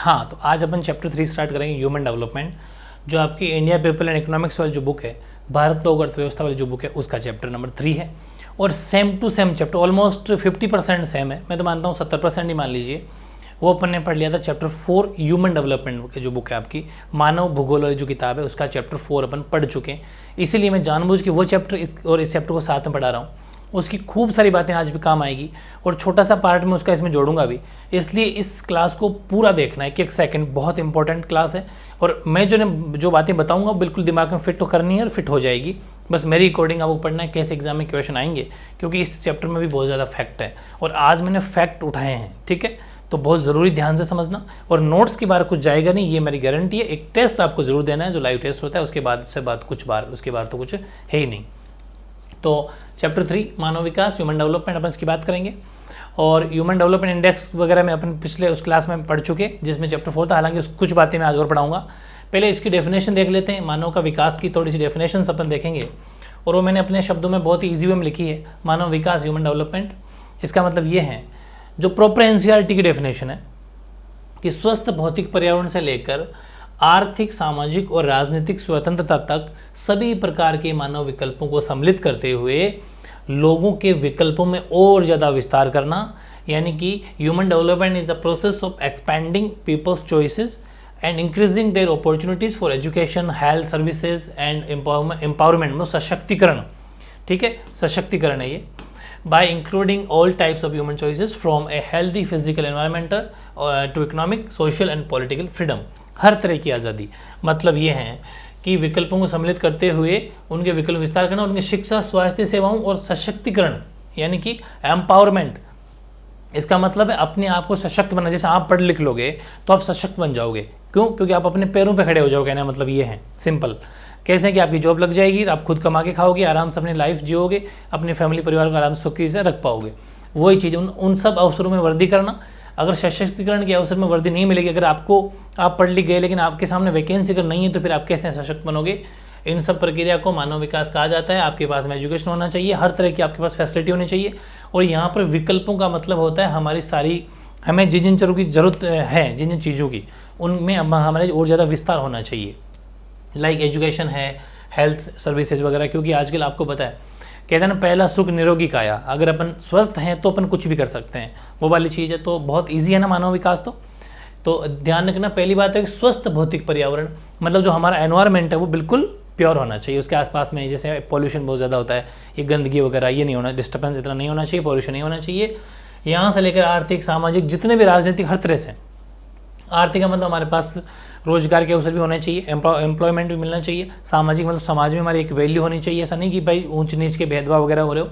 हाँ, तो आज अपन चैप्टर 3 स्टार्ट करेंगे, ह्यूमन डेवलपमेंट, जो आपकी इंडिया पीपल एंड इकोनॉमिक्स वाली जो बुक है, भारत लोक अर्थव्यवस्था वाली जो बुक है, उसका चैप्टर नंबर 3 है। और same to same chapter almost 50% same है, मैं तो मानता हूँ 70% ही मान लीजिए। वो अपन ने पढ़ लिया था चैप्टर 4 ह्यूमन डेवलपमेंट की जो बुक है आपकी, मानव भूगोल वाली जो किताब है, उसका चैप्टर 4 अपन पढ़ चुके हैं। इसीलिए मैं जानबूझ के वो चैप्टर इस चैप्टर को साथ में पढ़ा रहा हूँ। उसकी खूब सारी बातें आज भी काम आएगी और छोटा सा पार्ट में उसका इसमें जोड़ूंगा भी, इसलिए इस क्लास को पूरा देखना है कि एक सेकंड, बहुत इंपॉर्टेंट क्लास है। और मैं जो बातें बताऊंगा बिल्कुल दिमाग में फिट तो करनी है और फिट हो जाएगी, बस मेरी अकॉर्डिंग आपको पढ़ना है कैसे एग्जाम में क्वेश्चन आएंगे, क्योंकि इस चैप्टर में भी बहुत ज़्यादा फैक्ट है और आज मैंने फैक्ट उठाए हैं, ठीक है। तो बहुत ज़रूरी ध्यान से समझना, और नोट्स की बार कुछ जाएगा नहीं, ये मेरी गारंटी है। एक टेस्ट आपको जरूर देना है जो लाइव टेस्ट होता है, उसके बाद से बात कुछ बार, उसके बाद तो कुछ है ही नहीं। तो चैप्टर 3 मानव विकास ह्यूमन डेवलपमेंट अपन इसकी बात करेंगे। और ह्यूमन डेवलपमेंट इंडेक्स वगैरह में अपन पिछले उस क्लास में पढ़ चुके, जिसमें चैप्टर 4 था, हालांकि कुछ बातें मैं आज और पढ़ाऊंगा। पहले इसकी डेफिनेशन देख लेते हैं, मानव का विकास की थोड़ी सी डेफिनेशन अपन देखेंगे, और वो मैंने अपने शब्दों में बहुत ही ईजी वे में लिखी है। मानव विकास ह्यूमन डेवलपमेंट, इसका मतलब ये है, जो प्रॉपर एनसीईआरटी की डेफिनेशन है कि स्वस्थ भौतिक पर्यावरण से लेकर आर्थिक, सामाजिक और राजनीतिक स्वतंत्रता तक सभी प्रकार के मानव विकल्पों को सम्मिलित करते हुए लोगों के विकल्पों में और ज़्यादा विस्तार करना, यानी कि human development is the process of expanding people's choices and increasing their opportunities for education, health services and empowerment, मतलब सशक्तिकरण, ठीक है, सशक्तिकरण है ये, by including all types of human choices from a healthy physical environmental to economic, social and political freedom। हर तरह की आज़ादी, मतलब ये है कि विकल्पों को सम्मिलित करते हुए उनके विकल्प विस्तार करना, उनकी शिक्षा, स्वास्थ्य सेवाओं और सशक्तिकरण, यानी कि एम्पावरमेंट। इसका मतलब है अपने आप को सशक्त बनना। जैसे आप पढ़ लिख लोगे तो आप सशक्त बन जाओगे, क्यों? क्योंकि आप अपने पैरों पे खड़े हो जाओगे, कहना मतलब ये है सिंपल। कैसे कि आपकी जॉब लग जाएगी, आप खुद कमा के खाओगे, आराम से अपनी लाइफ जियोगे, अपने फैमिली परिवार को आराम सुखी से रख पाओगे। वही चीज़ उन सब अवसरों में वर्दी करना। अगर सशक्तिकरण के अवसर में वर्दी नहीं मिलेगी, अगर आप पढ़ लिख गए लेकिन आपके सामने वैकेंसी अगर नहीं है, तो फिर आप कैसे सशक्त बनोगे? इन सब प्रक्रिया को मानव विकास कहा जाता है। आपके पास में एजुकेशन होना चाहिए, हर तरह की आपके पास फैसिलिटी होनी चाहिए। और यहाँ पर विकल्पों का मतलब होता है हमारी सारी, हमें जिन जिन चीज़ों की जरूरत है, जिन जिन चीज़ों की, उनमें हमारे और ज़्यादा विस्तार होना चाहिए। लाइक एजुकेशन है, हेल्थ सर्विसेज वगैरह, क्योंकि आजकल आपको पता है, कहते हैं ना, पहला सुख निरोगी काया। अगर अपन स्वस्थ हैं तो अपन कुछ भी कर सकते हैं, वो वाली चीज़ है। तो बहुत ईजी है ना मानव विकास। तो ध्यान रखना, पहली बात है कि स्वस्थ भौतिक पर्यावरण, मतलब जो हमारा एनवायरनमेंट है वो बिल्कुल प्योर होना चाहिए। उसके आसपास में जैसे पॉल्यूशन बहुत ज़्यादा होता है, ये गंदगी वगैरह ये नहीं होना, डिस्टर्बेंस इतना नहीं होना चाहिए, पॉल्यूशन नहीं होना चाहिए। यहाँ से लेकर आर्थिक, सामाजिक, जितने भी राजनीतिक, हर तरह से। आर्थिक का मतलब हमारे पास रोजगार के अवसर भी होने चाहिए, एम्प्लॉयमेंट भी मिलना चाहिए। सामाजिक मतलब समाज में हमारी एक वैल्यू होनी चाहिए, ऐसा नहीं कि भाई ऊंच नीच के भेदभाव वगैरह हो रहे हो।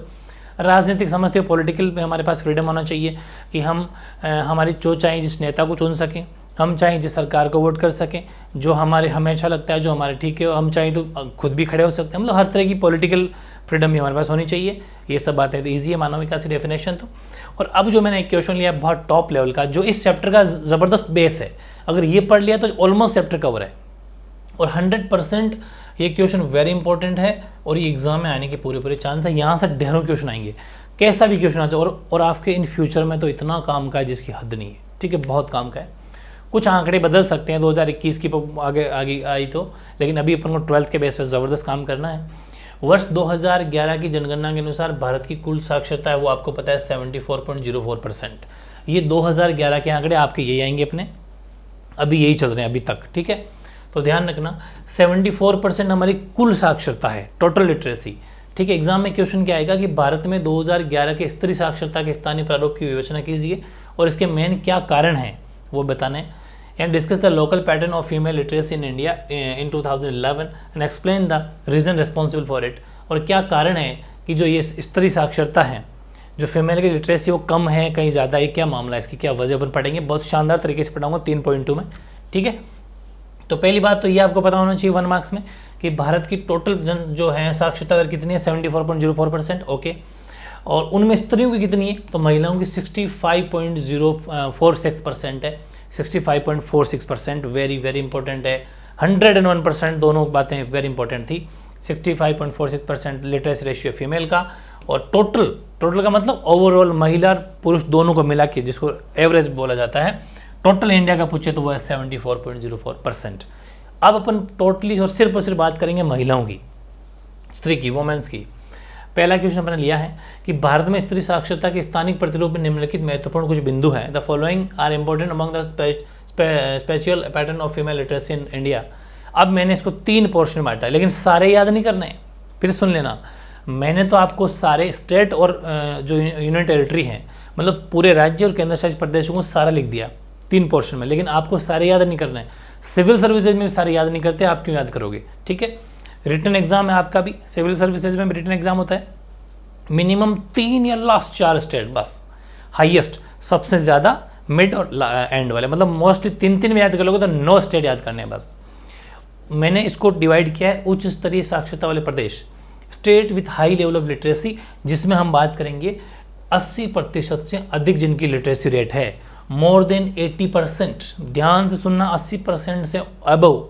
राजनीतिक समझते हो, पॉलिटिकल में हमारे पास फ्रीडम होना चाहिए कि हम हमारी जो चाहें जिस नेता को चुन सकें, हम चाहें जिस सरकार को वोट कर सकें, जो हमें अच्छा लगता है, जो हमारे ठीक है, हम चाहें तो खुद भी खड़े हो सकते हैं। मतलब हर तरह की पॉलिटिकल फ्रीडम भी हमारे पास होनी चाहिए। ये सब बातें तो ईजी है मानव विकास की डेफिनेशन। तो और अब जो मैंने एक क्वेश्चन लिया बहुत टॉप लेवल का, जो इस चैप्टर का ज़बरदस्त बेस है, अगर ये पढ़ लिया तो ऑलमोस्ट चैप्टर कवर है। और 100% ये क्वेश्चन वेरी इंपॉर्टेंट है और ये एग्जाम में आने के पूरे चांस है। यहाँ से ढेरों क्वेश्चन आएंगे, कैसा भी क्वेश्चन आ जाए। और आपके इन फ्यूचर में तो इतना काम का है जिसकी हद नहीं है, ठीक है, बहुत काम का है। कुछ आंकड़े बदल सकते हैं 2021 की आगे आई तो, लेकिन अभी अपन को 12th के बेस पर ज़बरदस्त काम करना है। वर्ष 2011 की जनगणना के अनुसार भारत की कुल साक्षरता है, वो आपको पता है 74.04%। ये 2011 के आंकड़े आपके यही आएंगे अपने, अभी यही चल रहे हैं अभी तक, ठीक है। तो ध्यान रखना 74% हमारी कुल साक्षरता है, टोटल लिटरेसी, ठीक है। एग्जाम में क्वेश्चन क्या आएगा कि भारत में 2011 के स्त्री साक्षरता के स्थानीय प्रारूप की विवेचना कीजिए और इसके मेन क्या कारण हैं वो बताना है। And discuss the local pattern of female literacy in India in 2011 and explain the reason responsible for it. और क्या कारण है कि जो ये स्त्री साक्षरता है, जो फीमेल की लिटरेसी वो कम है, कहीं ज़्यादा है, क्या मामला है, इसकी क्या वजह, अपन पढ़ेंगे। बहुत शानदार तरीके से पढ़ाऊंगा 3.2 में, ठीक है। तो पहली बात तो ये आपको पता होना चाहिए 1 मार्क्स में कि भारत की टोटल जो है साक्षरता दर कितनी है, 74.04%, ओके। और उनमें स्त्रियों की कितनी है, तो महिलाओं की 65.046% है, 65.46%, वेरी इंपॉर्टेंट है। 101%, दोनों बातें वेरी इंपॉर्टेंट थी। 65.46% लिटरेसी रेशियो फीमेल का, और टोटल का मतलब ओवरऑल महिला पुरुष दोनों को मिला के, जिसको एवरेज बोला जाता है, टोटल इंडिया का पूछे तो वो है 74.04%। अब अपन टोटली और सिर्फ बात करेंगे महिलाओं की, स्त्री की, वुमेन्स की। पहला क्वेश्चन अपने लिया है कि भारत में स्त्री साक्षरता के स्थानिक प्रतिरूप में निम्नलिखित महत्वपूर्ण कुछ बिंदु हैं। The following are important among the spatial pattern of female literacy in India. अब मैंने इसको 3 पोर्शन में बांटा है, लेकिन सारे याद नहीं करने, फिर सुन लेना। मैंने तो आपको सारे स्टेट और जो यूनियन टेरिटरी हैं, मतलब पूरे राज्य और केंद्र शासित प्रदेशों को सारा लिख दिया 3 पोर्शन में, लेकिन आपको सारे याद नहीं करना है। सिविल सर्विसेज में भी सारे याद नहीं करते, आप क्यों याद करोगे? ठीक है, रिटन एग्जाम है आपका भी, सिविल सर्विसेज में भी रिटन एग्जाम होता है। मिनिमम 3 या लास्ट 4 स्टेट बस, हाईएस्ट सबसे ज़्यादा, मिड और एंड वाले, मतलब मोस्टली 3 में याद कर लोगे तो 9 स्टेट याद करने हैं बस। मैंने इसको डिवाइड किया है उच्च स्तरीय साक्षरता वाले प्रदेश, state with high level of literacy, जिसमें हम बात करेंगे 80% से अधिक जिनकी लिटरेसी रेट है, मोर देन 80%। ध्यान से सुनना, 80% से अबव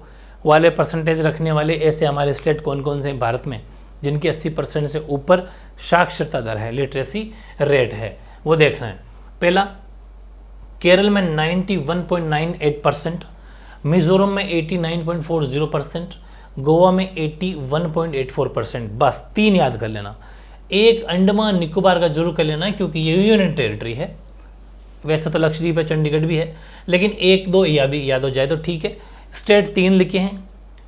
वाले परसेंटेज रखने वाले ऐसे हमारे स्टेट कौन कौन से हैं भारत में, जिनकी 80% से ऊपर साक्षरता दर है, लिटरेसी रेट है, वो देखना है। पहला, केरल में 91.98%, मिजोरम में 89.40%, गोवा में 81.84%। बस 3 याद कर लेना। एक अंडमान निकोबार का जरूर कर लेना, क्योंकि ये यूनियन टेरिटरी है। वैसे तो लक्षद्वीप है, चंडीगढ़ भी है, लेकिन 1-2 या भी याद हो जाए तो ठीक है। स्टेट 3 लिखे हैं,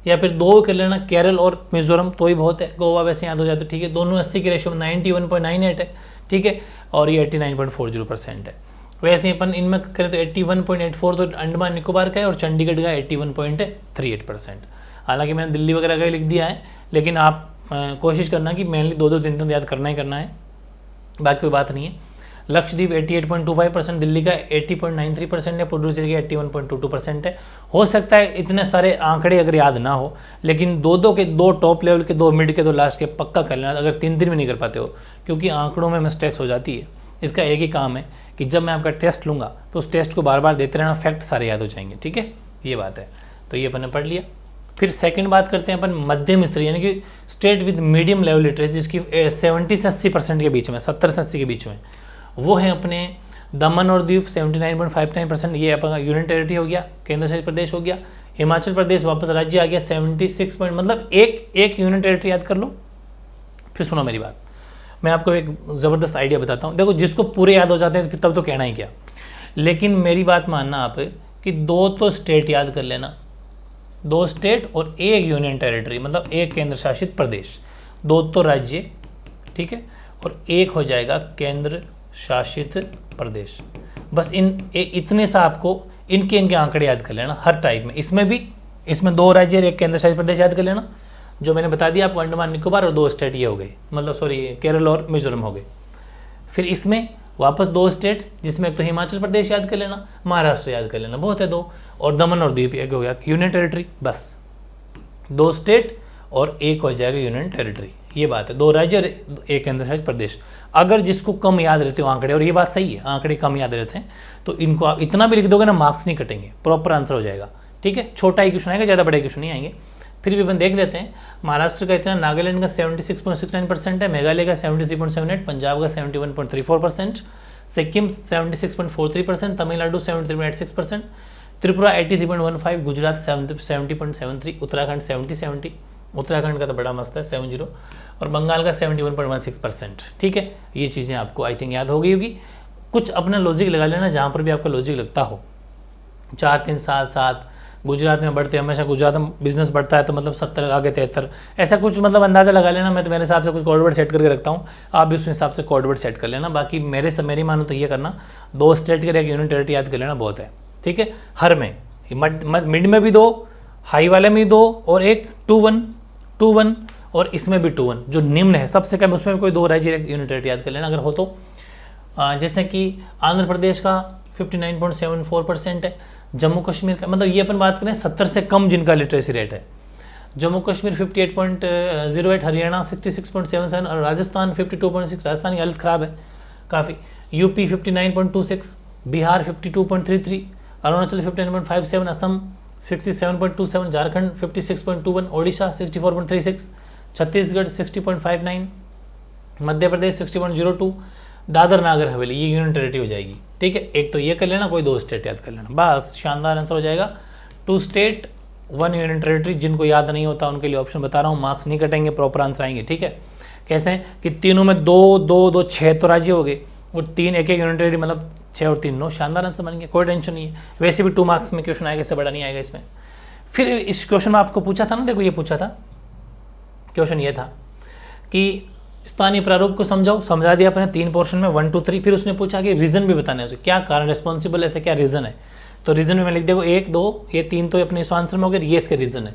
या फिर 2 कर लेना, केरल और मिजोरम, तो ही बहुत है। गोवा वैसे याद हो जाए तो ठीक है। दोनों 80 की रेशियो में 91.98 है, ठीक है, और ये 89.40% है। वैसे अपन इनमें करें तो 81.84 तो अंडमान निकोबार का है, और चंडीगढ़ का 81.38%। हालांकि मैंने दिल्ली वगैरह का ही लिख दिया है, लेकिन आप कोशिश करना कि मेनली 2-2, 3-3 याद करना ही करना है, बाकी कोई बात नहीं है। लक्षद्वीप 88.25%, दिल्ली का 80.93% है, पुडुचेरी का 81.22% है। हो सकता है इतने सारे आंकड़े अगर याद ना हो, लेकिन 2-2 के, 2 टॉप लेवल के, 2 मिड के, 2 लास्ट के पक्का कर लेना, अगर 3-3 में नहीं कर पाते हो, क्योंकि आंकड़ों में मिस्टेक्स हो जाती है। इसका एक ही काम है कि जब मैं आपका टेस्ट लूँगा तो उस टेस्ट को बार बार देते रहना, फैक्ट सारे याद हो जाएंगे, ठीक है, ये बात है। तो ये अपन ने पढ़ लिया। फिर सेकंड बात करते हैं अपन मध्यम स्तरीय, यानी कि state with medium level literacy, जिसकी 70 से 80% के बीच में, 70 से 80 के बीच में, वो है अपने दमन और दीव 79.59%। ये अपना यूनियन टेरिटरी हो गया, केंद्र शासित प्रदेश हो गया। हिमाचल प्रदेश वापस राज्य आ गया 76 पॉइंट, मतलब एक यूनियन टेरिटरी याद कर लो। फिर सुनो मेरी बात, मैं आपको एक ज़बरदस्त आइडिया बताता हूँ। देखो, जिसको पूरे याद हो जाते हैं तब तो कहना ही क्या, लेकिन मेरी बात मानना आप कि 2 तो स्टेट याद कर लेना, 2 स्टेट और 1 यूनियन टेरिटरी, मतलब 1 केंद्र शासित प्रदेश। 2 तो राज्य, ठीक है, और 1 हो जाएगा केंद्र शासित प्रदेश। बस इतने सा आपको इनके आंकड़े याद कर लेना हर टाइप में। इसमें 2 राज्य और 1 केंद्र शासित प्रदेश याद कर लेना, जो मैंने बता दिया आपको, अंडमान निकोबार, और 2 स्टेट ये हो गए, मतलब सॉरी केरल और मिजोरम हो गए। फिर इसमें वापस 2 स्टेट, जिसमें एक तो हिमाचल प्रदेश याद कर लेना, महाराष्ट्र याद कर लेना, बहुत है 2, और दमन और दीव एक हो गया यूनियन टेरिटरी। बस 2 स्टेट और 1 हो जाएगा यूनियन टेरिटरी, ये बात है। 2 राज्य और 1 केंद्र शासित प्रदेश। अगर जिसको कम याद रहते हो आंकड़े, और ये बात सही है, आंकड़े कम याद रहते हैं, तो इनको आप इतना भी लिख दोगे ना, मार्क्स नहीं कटेंगे, प्रॉपर आंसर हो जाएगा, ठीक है। छोटा ही क्वेश्चन आएगा, ज़्यादा बड़े क्वेश्चन नहीं आएंगे। फिर भी अपन देख लेते हैं। महाराष्ट्र का इतना, नागालैंड का 76.69% है, मेघालय का 73.78%, पंजाब का 71.34%, सिक्किम 76.43%, तमिलनाडु 73.86%, त्रिपुरा 83.15%, गुजरात 70.73%, उत्तराखंड 70, उत्तराखंड का तो बड़ा मस्त है 70, और बंगाल का 71.16%, ठीक है। ये चीज़ें आपको आई थिंक याद हो गई होगी। कुछ अपना लॉजिक लगा लेना जहाँ पर भी आपका लॉजिक लगता हो। 4, 3, 7, 7 गुजरात में बढ़ते, हमेशा गुजरात में बिजनेस बढ़ता है तो मतलब 70 आगे 73, ऐसा कुछ मतलब अंदाज़ा लगा लेना। मैं तो मेरे हिसाब से कुछ कोडवर्ड सेट करके रखता हूँ, आप भी उस हिसाब से कोडवर्ड सेट कर लेना। बाकी मेरी मानो तो ये करना, 2 स्टेट के 1 यूनियन टेरिटरी याद कर लेना, बहुत है, ठीक है। हर में मिड में भी 2, हाई वाले में 2, और एक 2-1, और इसमें भी 2-1, जो निम्न है सबसे कम, उसमें भी कोई 2 राज्य यूनियन टेरिटरी याद कर लेना अगर हो तो। जैसे कि आंध्र प्रदेश का 59.74% है, जम्मू कश्मीर का, मतलब ये अपन बात करें 70 से कम जिनका लिटरेसी रेट है, जम्मू कश्मीर 58.08, हरियाणा 66.77, और राजस्थान 52.6, राजस्थान की हालत ख़राब है काफ़ी, यूपी 59.26, बिहार 52.33, अरुणाचल 59.57, असम 67.27, झारखंड 56.21, ओडिशा 64.36, छत्तीसगढ़ 60.59, मध्य प्रदेश 60.02, दादर नागर हवेली, ये यूनियन टेरिटरी हो जाएगी। ठीक है, एक तो ये कर लेना, कोई 2 स्टेट याद कर लेना, बस शानदार आंसर हो जाएगा। 2 स्टेट 1 यूनियन टेरिटरी। जिनको याद नहीं होता उनके लिए ऑप्शन बता रहा हूँ, मार्क्स नहीं कटेंगे, प्रॉपर आंसर आएंगे। ठीक है, कैसे हैं कि तीनों में 2 2 2 6 तो राज्य हो गए, और 3 एक यूनियन टेरिटरी, मतलब 6 और 3 9, शानदार आंसर बन गया, कोई टेंशन नहीं है। वैसे भी 2 मार्क्स में क्वेश्चन आएगा, इससे बड़ा नहीं आएगा इसमें। फिर इस क्वेश्चन में आपको पूछा था ना, देखो ये पूछा था, क्वेश्चन ये था कि स्थानीय प्रारूप को समझाओ, समझा दिया अपने 3 पोर्शन में 1 2 3। फिर उसने पूछा कि रीजन भी बताना है उसे, क्या कारण, रिस्पॉन्सिबल ऐसे क्या रीजन है। तो रीजन में मैं लिख देखो 1 2 ये 3 तो अपने इस आंसर में हो गए, ये इसके रीजन है,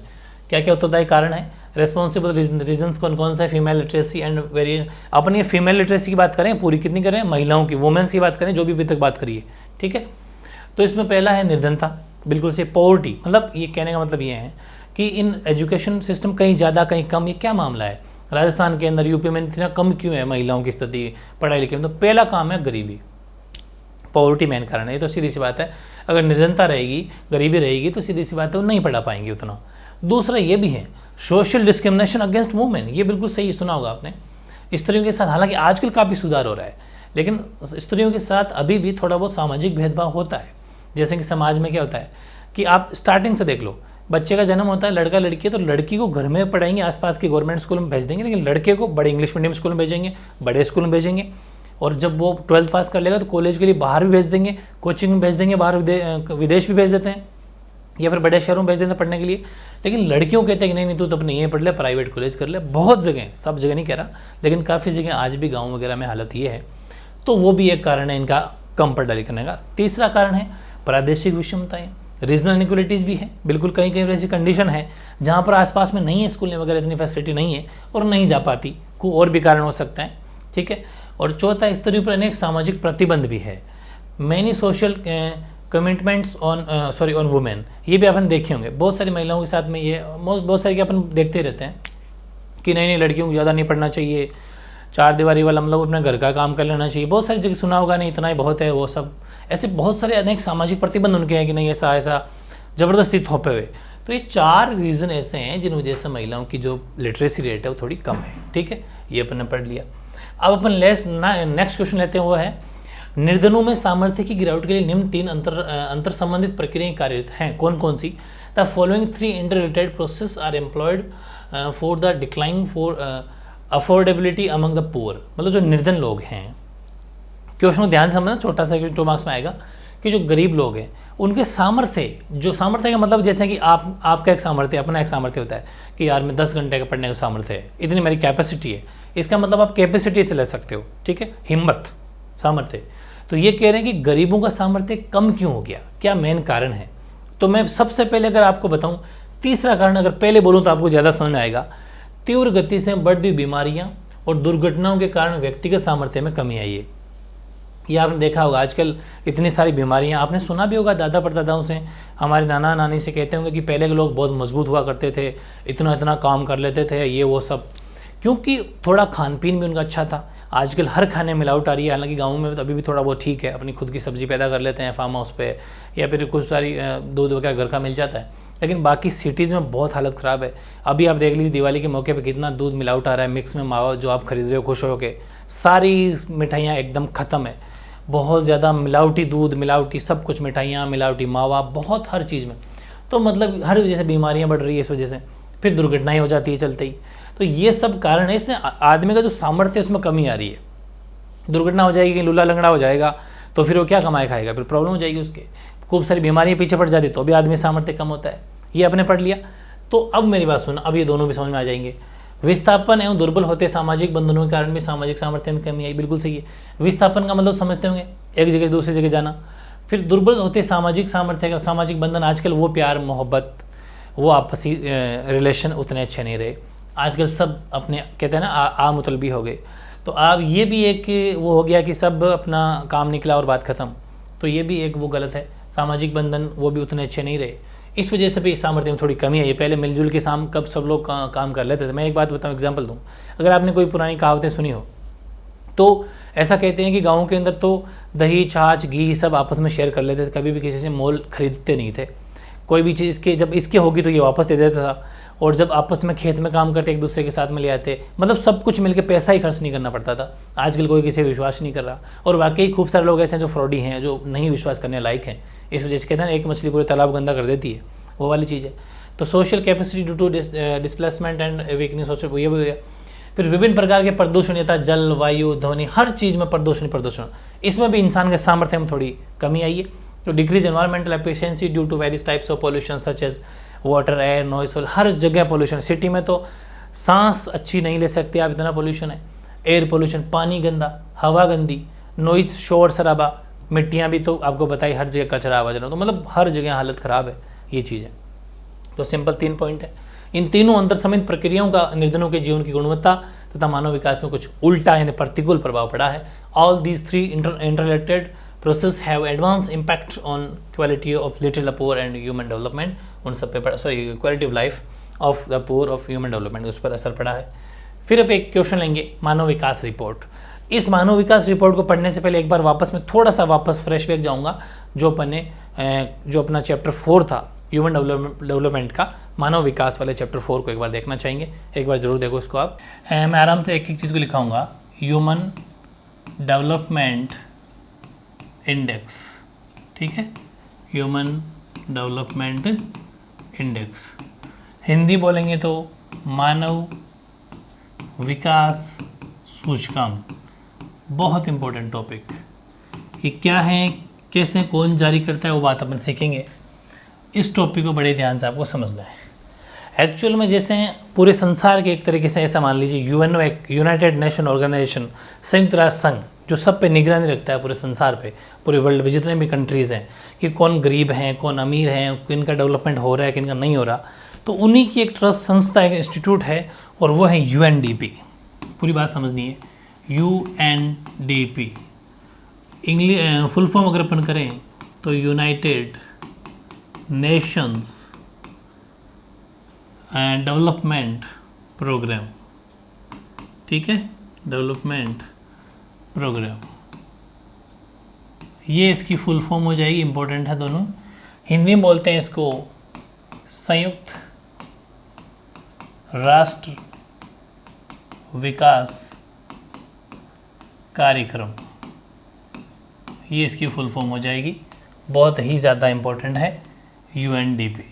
क्या क्या उत्तरदायी कारण है। रिस्पॉन्सिबल रीजन्स कौन कौन सा है, फीमेल लिटरेसी एंड वेरिएशन। अपन ये फीमेल लिटरेसी की बात करें, पूरी कितनी करें, महिलाओं की, वुमेन्स की बात करें, जो भी अभी तक बात करिए। ठीक है, तो इसमें पहला है निर्धनता, बिल्कुल से पॉवर्टी, मतलब ये कहने का मतलब ये है कि इन एजुकेशन सिस्टम कहीं ज़्यादा कहीं कम, ये क्या मामला है। राजस्थान के अंदर, यूपी में इतना कम क्यों है महिलाओं की स्थिति पढ़ाई लिखाई में। तो पहला काम है गरीबी, पॉवर्टी मेन कारण है, ये तो सीधी सी बात है। अगर निर्धनता रहेगी, गरीबी रहेगी, तो सीधी सी बात है वो नहीं पढ़ा पाएंगे उतना। दूसरा ये भी है सोशल डिस्क्रिमिनेशन अगेंस्ट वुमेन, ये बिल्कुल सही सुना होगा आपने। स्त्रियों के साथ, हालांकि आजकल काफ़ी सुधार हो रहा है, लेकिन स्त्रियों के साथ अभी भी थोड़ा बहुत सामाजिक भेदभाव होता है। जैसे कि समाज में क्या होता है कि आप स्टार्टिंग से देख लो, बच्चे का जन्म होता है, लड़का लड़की है, तो लड़की को घर में पढ़ाएंगे, आसपास के गवर्नमेंट स्कूल में भेज देंगे, लेकिन लड़के को बड़े इंग्लिश मीडियम स्कूल में भेजेंगे, बड़े स्कूल में भेजेंगे, और जब वो 12th पास कर लेगा तो कॉलेज के लिए बाहर भी भेज देंगे, कोचिंग में भेज देंगे, बाहर विदेश भी भेज देते हैं, या फिर बड़े शहरों में भेज देते हैं पढ़ने के लिए। लेकिन लड़कियों कहते हैं कि नहीं तू तो अपने ये पढ़ ले, प्राइवेट कॉलेज कर ले। बहुत जगह, सब जगह नहीं कह रहा, लेकिन काफ़ी जगह आज भी गाँव वगैरह में हालत ये है। तो वो भी एक कारण है इनका कम पढ़ाई करने का। तीसरा कारण है प्रादेशिक विषमताएं, रीजनल इनइक्वलिटीज़ भी है, बिल्कुल कहीं कहीं ऐसी कंडीशन है जहाँ पर आसपास में नहीं है स्कूल वगैरह, इतनी फैसिलिटी नहीं है और नहीं जा पाती, को और भी कारण हो सकते हैं। ठीक है, और चौथा, स्त्रियों पर अनेक सामाजिक प्रतिबंध भी है, many social commitments on women, ये भी अपन देखे होंगे बहुत सारी महिलाओं के साथ में। ये बहुत सारे के अपन देखते रहते हैं कि नहीं लड़कियों को ज़्यादा नहीं पढ़ना चाहिए, 4 दीवारी वाला, मतलब अपने घर का काम कर लेना चाहिए। बहुत सारी जगह सुना होगा, नहीं इतना ही बहुत है, वो सब ऐसे बहुत सारे अनेक सामाजिक प्रतिबंध उनके हैं कि नहीं ऐसा ऐसा ज़बरदस्ती थोपे हुए। तो ये 4 रीज़न ऐसे हैं जिन वजह से महिलाओं की जो लिटरेसी रेट है वो थोड़ी कम है। ठीक है, ये अपन ने पढ़ लिया। अब अपन नेक्स्ट क्वेश्चन लेते हैं, वो है निर्धनों में सामर्थ्य की गिरावट के लिए निम्न 3 अंतर संबंधित प्रक्रियाएं कार्यरत हैं, कौन कौन सी। The following 3 inter related process are employed for the decline for affordability among the poor. मतलब जो निर्धन लोग हैं, क्वेश्चन को ध्यान से समझना, छोटा सा 2 मार्क्स में आएगा, कि जो गरीब लोग हैं उनके सामर्थ्य, जो सामर्थ्य का मतलब जैसे कि आपका एक सामर्थ्य, अपना एक सामर्थ्य होता है कि यार मैं 10 घंटे का पढ़ने का सामर्थ्य है, इतनी मेरी कैपेसिटी है, इसका मतलब आप कैपेसिटी से ले सकते हो। ठीक है, हिम्मत, सामर्थ्य। तो ये कह रहे हैं कि गरीबों का सामर्थ्य कम क्यों हो गया, क्या मेन कारण है। तो मैं सबसे पहले अगर आपको बताऊं, तीसरा कारण अगर पहले बोलूं तो आपको ज़्यादा समझ में आएगा, तीव्र गति से बढ़ती बीमारियां और दुर्घटनाओं के कारण व्यक्तिगत सामर्थ्य में कमी आई है। ये आपने देखा होगा आजकल इतनी सारी बीमारियां, आपने सुना भी होगा दादा परदादाओं से, हमारे नाना नानी से कहते होंगे कि पहले के लोग बहुत मजबूत हुआ करते थे, इतना इतना काम कर लेते थे, ये वो सब, क्योंकि थोड़ा खान पीन भी उनका अच्छा था। आजकल हर खाने में मिलावट आ रही है, हालांकि गाँव में तो अभी भी थोड़ा बहुत ठीक है, अपनी खुद की सब्जी पैदा कर लेते हैं फार्म हाउस पे, या फिर कुछ सारी दूध वगैरह घर का मिल जाता है। लेकिन बाकी सिटीज़ में बहुत हालत ख़राब है। अभी आप देख लीजिए दिवाली के मौके पे कितना दूध मिलावट आ रहा है, मिक्स में मावा जो आप खरीद रहे हो खुश हो के, सारी मिठाइयाँ एकदम ख़त्म है, बहुत ज़्यादा मिलावटी दूध, मिलावटी सब कुछ, मिठाइयाँ मिलावटी मावा, बहुत हर चीज़ में। तो मतलब हर वजह से बीमारियाँ बढ़ रही है, इस वजह से फिर दुर्घटनाएँ हो जाती है चलते ही। तो ये सब कारण है, इससे आदमी का जो सामर्थ्य है उसमें कमी आ रही है। दुर्घटना हो जाएगी, लूला लंगड़ा हो जाएगा, तो फिर वो क्या कमाए खाएगा, फिर प्रॉब्लम हो जाएगी उसके, खूब सारी बीमारियाँ पीछे पड़ जाती, तो भी आदमी सामर्थ्य कम होता है। ये आपने पढ़ लिया। तो अब मेरी बात सुनो, अब ये दोनों भी समझ में आ जाएंगे। विस्थापन एवं दुर्बल होते सामाजिक बंधनों के कारण भी सामाजिक सामर्थ्य में कमी आई, बिल्कुल सही है। विस्थापन का मतलब समझते होंगे, एक जगह से दूसरी जगह जाना। फिर दुर्बल होते सामाजिक सामर्थ्य का, सामाजिक बंधन, आजकल वो प्यार मोहब्बत, वो आपसी रिलेशन उतने अच्छे नहीं रहे। आजकल सब अपने कहते हैं ना मुतलबी हो गए। तो अब ये भी एक वो हो गया कि सब अपना काम निकला और बात ख़त्म। तो ये भी एक वो गलत है, सामाजिक बंधन वो भी उतने अच्छे नहीं रहे। इस वजह से भी सामर्थ्य में थोड़ी कमी है। ये पहले मिलजुल के कब सब लोग काम कर लेते थे। मैं एक बात बताऊँ, एग्जांपल दूँ, अगर आपने कोई पुरानी कहावतें सुनी हो तो ऐसा कहते हैं कि गाँव के अंदर तो दही छाछ घी सब आपस में शेयर कर लेते थे, कभी भी किसी से मोल खरीदते नहीं थे। कोई भी चीज़ इसके जब इसके होगी तो ये वापस दे देता था, और जब आपस में खेत में काम करते एक दूसरे के साथ में ले आते, मतलब सब कुछ मिलके पैसा ही खर्च नहीं करना पड़ता था। आजकल कोई किसी पर विश्वास नहीं कर रहा, और वाकई खूब सारे लोग ऐसे हैं जो फ्रॉडी हैं, जो नहीं विश्वास करने लायक हैं। इस वजह से कहते हैं ना, एक मछली पूरे तालाब गंदा कर देती है, वो वाली चीज़ है। तो social capacity due to displacement and weakness social, ये हो गया। फिर विभिन्न प्रकार के प्रदूषण, यथा जल, वायु, ध्वनि, हर चीज़ में प्रदूषण, इसमें भी इंसान के सामर्थ्य में थोड़ी कमी आई है। तो decrease environmental efficiency due to various types of pollution such as water, air, noise, हर जगह पॉल्यूशन। सिटी में तो सांस अच्छी नहीं ले सकते आप, इतना पॉल्यूशन है। एयर पॉल्यूशन, पानी गंदा, हवा गंदी, नॉइस, शोर शराबा, मिट्टियाँ भी तो आपको बताई, हर जगह कचरा आवाज, तो मतलब हर जगह हालत ख़राब है ये चीज़ है। तो सिंपल 3 पॉइंट है। इन तीनों अंतर समेत प्रक्रियाओं का निर्धनों के जीवन की गुणवत्ता तथा मानव विकास में कुछ उल्टा यानी प्रतिकूल प्रभाव पड़ा है। All these 3 interrelated process have advance impact on quality of little poor and human development. उन सब पे quality of life of the poor of human development, उस पर असर पड़ा है। फिर अब एक क्वेश्चन लेंगे, मानव विकास रिपोर्ट। इस मानव विकास रिपोर्ट को पढ़ने से पहले एक बार वापस में थोड़ा सा वापस फ्रेश बैक जाऊँगा, जो अपना चैप्टर 4 था ह्यूमन डेवलपमेंट का, मानव विकास वाले चैप्टर 4 को एक बार देखना चाहेंगे। एक बार जरूर देखो इसको आप। मैं आराम से एक एक चीज़ को लिखाऊंगा। ह्यूमन डेवलपमेंट इंडेक्स, ठीक है, ह्यूमन डेवलपमेंट इंडेक्स। हिंदी बोलेंगे तो मानव विकास सूचकांक। बहुत इंपॉर्टेंट टॉपिक, ये क्या है, कैसे, कौन जारी करता है, वो बात अपन सीखेंगे। इस टॉपिक को बड़े ध्यान से आपको समझना है। एक्चुअल में जैसे पूरे संसार के एक तरीके से ऐसा मान लीजिए यूएनओ, एक यूनाइटेड नेशन ऑर्गेनाइजेशन, संयुक्त राष्ट्र संघ, जो सब पे निगरानी रखता है पूरे संसार पे, पूरे वर्ल्ड में जितने भी कंट्रीज़ हैं, कि कौन गरीब हैं, कौन अमीर हैं, किनका डेवलपमेंट हो रहा है, किनका नहीं हो रहा। तो उन्हीं की एक ट्रस्ट संस्था, एक इंस्टीट्यूट है, और वो है यूएनडीपी। पूरी बात समझनी है, यूएनडीपी। इंग्लिश फुल फॉर्म अगर अपन करें तो United Nations and development programme, ठीक है, डेवलपमेंट प्रोग्राम, ये इसकी फुल फॉर्म हो जाएगी। इंपॉर्टेंट है दोनों। हिंदी में बोलते हैं इसको संयुक्त राष्ट्र विकास कार्यक्रम, ये इसकी फुल फॉर्म हो जाएगी। बहुत ही ज़्यादा इम्पोर्टेंट है यूएनडीपी।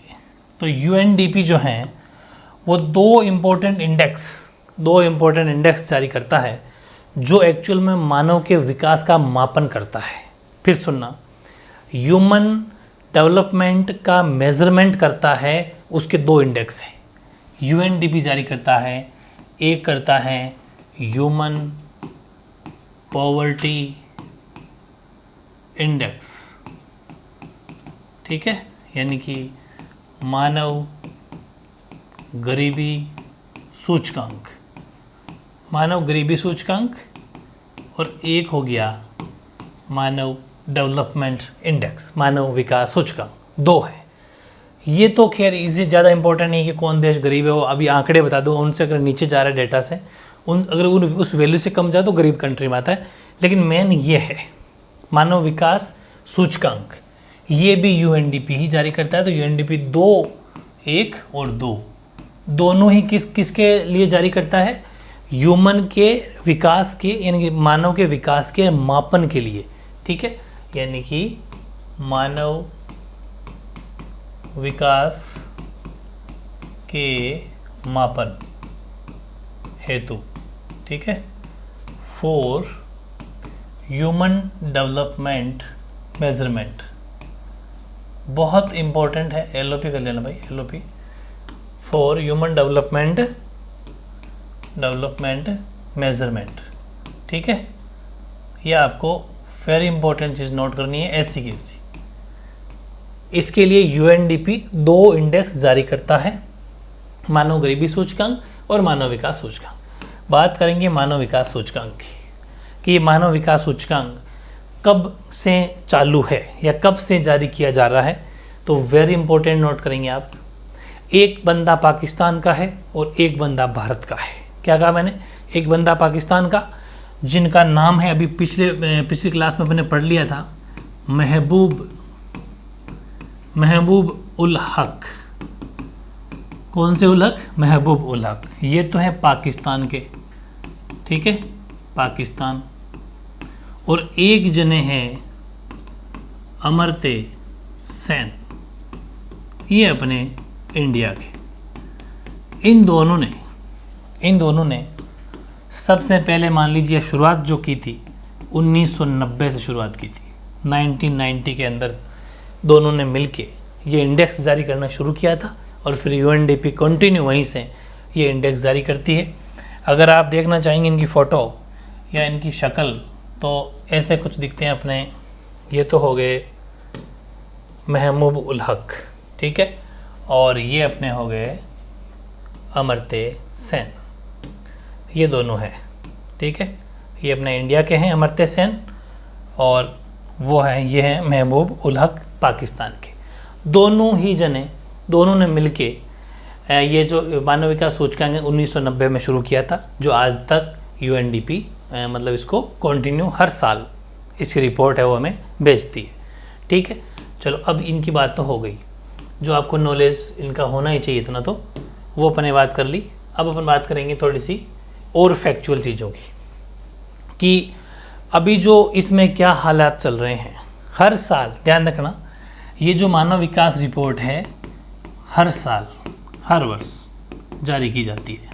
तो यूएनडीपी जो है वो दो इम्पोर्टेंट इंडेक्स जारी करता है, जो एक्चुअल में मानव के विकास का मापन करता है। फिर सुनना, ह्यूमन डेवलपमेंट का मेजरमेंट करता है, उसके 2 इंडेक्स हैं। यूएनडीपी जारी करता है, एक करता है ह्यूमन पॉवर्टी इंडेक्स, ठीक है, यानी कि मानव गरीबी सूचकांक, मानव गरीबी सूचकांक, और एक हो गया मानव डेवलपमेंट इंडेक्स, मानव विकास सूचकांक। 2 है ये। तो खैर इसे ज़्यादा इंपॉर्टेंट नहीं कि कौन देश गरीब है, वो अभी आंकड़े बता दो, उनसे अगर नीचे जा रहा है डेटा से, अगर उस वैल्यू से कम जाए तो गरीब कंट्री में आता है। लेकिन मेन ये है मानव विकास सूचकांक, ये भी यूएनडीपी ही जारी करता है। तो यूएनडीपी 2, 1 और 2 दोनों ही किसके लिए जारी करता है? ह्यूमन के विकास के, यानी कि मानव के विकास के मापन के लिए, ठीक है, यानी कि मानव विकास के मापन हेतु, ठीक है, फॉर ह्यूमन डेवलपमेंट मेजरमेंट। बहुत इंपॉर्टेंट है, एलओपी कर लेना भाई, LOP for human development measurement, ठीक है। यह आपको वेरी इंपॉर्टेंट चीज़ नोट करनी है, ऐसी की ऐसी। इसके लिए यूएनडीपी 2 इंडेक्स जारी करता है, मानव गरीबी सूचकांक और मानव विकास सूचकांक। बात करेंगे मानव विकास सूचकांक की, कि ये मानव विकास सूचकांक कब से चालू है या कब से जारी किया जा रहा है। तो वेरी इंपॉर्टेंट नोट करेंगे आप, एक बंदा पाकिस्तान का है और एक बंदा भारत का है। क्या कहा मैंने? एक बंदा पाकिस्तान का, जिनका नाम है, अभी पिछली क्लास में मैंने पढ़ लिया था, महबूब उल हक। कौन से उल हक? महबूब उल हक। ये तो है पाकिस्तान के, ठीक है, पाकिस्तान। और एक जने हैं अमर्त्य सेन, ये अपने इंडिया के। इन दोनों ने सबसे पहले मान लीजिए शुरुआत जो की थी 1990 से शुरुआत की थी। 1990 के अंदर दोनों ने मिलके ये इंडेक्स जारी करना शुरू किया था और फिर यूएनडीपी कंटिन्यू वहीं से ये इंडेक्स जारी करती है। अगर आप देखना चाहेंगे इनकी फ़ोटो या इनकी शक्ल तो ऐसे कुछ दिखते हैं अपने। ये तो हो गए महबूब उल हक, ठीक है, और ये अपने हो गए अमर्त्य सेन। ये दोनों हैं, ठीक है, ये अपने इंडिया के हैं अमर्त्य सेन, और वो हैं ये हैं महबूब उल हक पाकिस्तान के। दोनों ने मिलके ये जो मानव विकास सूचकांक 1990 में शुरू किया था, जो आज तक यूएनडीपी मतलब इसको कंटिन्यू हर साल इसकी रिपोर्ट है वो हमें भेजती है, ठीक है। चलो अब इनकी बात तो हो गई, जो आपको नॉलेज इनका होना ही चाहिए इतना तो वो अपने बात कर ली। अब अपन बात करेंगे थोड़ी सी और फैक्चुअल चीज़ों की, कि अभी जो इसमें क्या हालात चल रहे हैं। हर साल ध्यान रखना, ये जो मानव विकास रिपोर्ट है हर साल हर वर्ष जारी की जाती है।